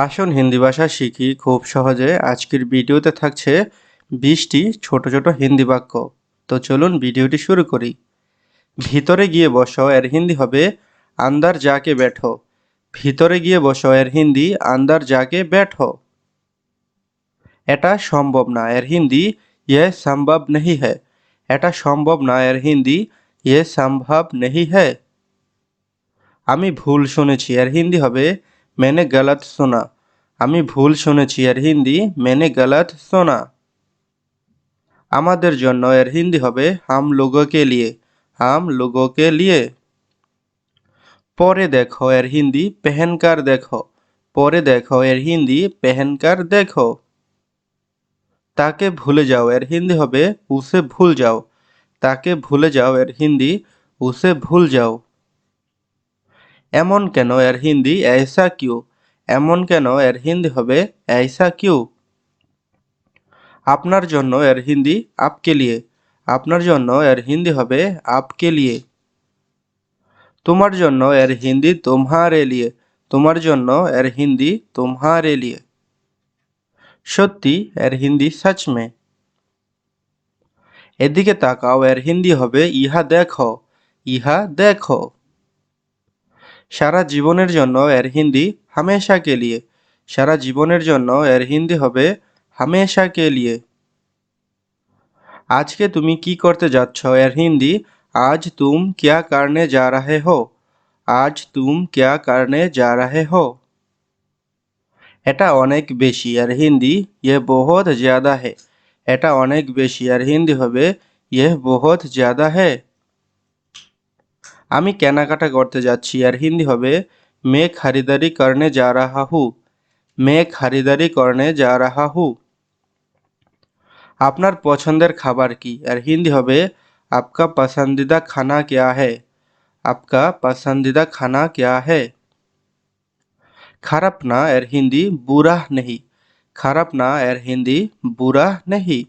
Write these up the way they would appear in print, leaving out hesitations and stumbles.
আসুন হিন্দি ভাষা শিখি খুব সহজে। আজকের ভিডিওতে থাকছে 20টি ছোট ছোট হিন্দি বাক্য। তো চলুন ভিডিওটি শুরু করি। ভিতরে গিয়ে বসো এর হিন্দি হবে আন্দার যাকে बैठो। ভিতরে গিয়ে বসো এর হিন্দি আন্দার যাকে बैठो। এটা সম্ভব না এর হিন্দি ये संभव नहीं है। এটা সম্ভব না এর হিন্দি ये संभव नहीं है। আমি ভুল শুনেছি এর হিন্দি হবে मैंने गलत सुना। আমি ভুল শুনেছি এর হিন্দি मैंने गलत सुना। আমাদের জন্য এর হিন্দি হবে हम लोगों के लिए। हम लोगों के लिए। পরে দেখো এর হিন্দি पहनकर देखो। পরে দেখো এর হিন্দি पहनकर देखो। তাকে ভুলে যাও এর হিন্দি হবে उसे भूल जाओ। তাকে ভুলে যাও এর হিন্দি उसे भूल जाओ। এমন কেন এর হিন্দি ऐसा क्यों। এমন কেন এর হিন্দি হবে ऐसा क्यों। আপনার জন্য এর হিন্দি आपके लिए। আপনার জন্য এর হিন্দি হবে आपके लिए। তোমার জন্য এর হিন্দি तुम्हारे लिए। তোমার জন্য এর হিন্দি तुम्हारे लिए। সত্যি এর হিন্দি सच में। এদিকে তাকাও এর হিন্দি হবে ইহা দেখো। ইহা দেখো। সারা জীবনের জন্য এর হিন্দি हमेशा के लिए। সারা জীবনের জন্য এর হিন্দি হবে हमेशा के लिए। আজকে তুমি কি করতে যাচ্ছ এর হিন্দি आज तुम क्या करने जा रहे हो। आज तुम क्या करने जा रहे हो। এটা অনেক বেশি এর হিন্দি ये बहुत ज़्यादा है। এটা অনেক বেশি এর হিন্দি হবে ये बहुत ज़्यादा है। আমি কেনাকাটা করতে যাচ্ছি এর হিন্দি হবে मैं खरीदारी करने जा रहा हूँ। मैं खरीदारी करने जा रहा हूँ। আপনার পছন্দের খাবার কি এর হিন্দি হবে आपका पसंदीदा खाना क्या है। आपका पसंदीदा खाना क्या है। খারাপ না এর হিন্দি বুরা नहीं। খারাপ না এর হিন্দি বুরা नहीं।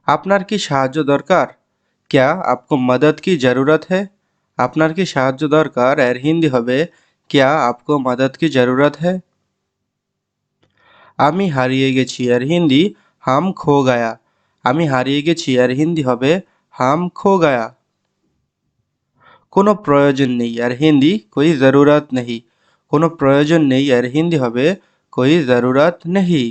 আপনার কি সাহায্য দরকার क्या आपको मदद की ज़रूरत है। আপনার কি সাহায্য দরকার এর হিন্দি হবে क्या आपको मदद की ज़रूरत है। আমি হারিয়ে গেছি এর হিন্দি हम खो गया। আমি হারিয়ে গেছি এর হিন্দি হবে हम खो गया। কোনো প্রয়োজন নেই এর হিন্দি कोई ज़रूरत नहीं। কোনো প্রয়োজন নেই এর হিন্দি হবে कोई ज़रूरत नहीं।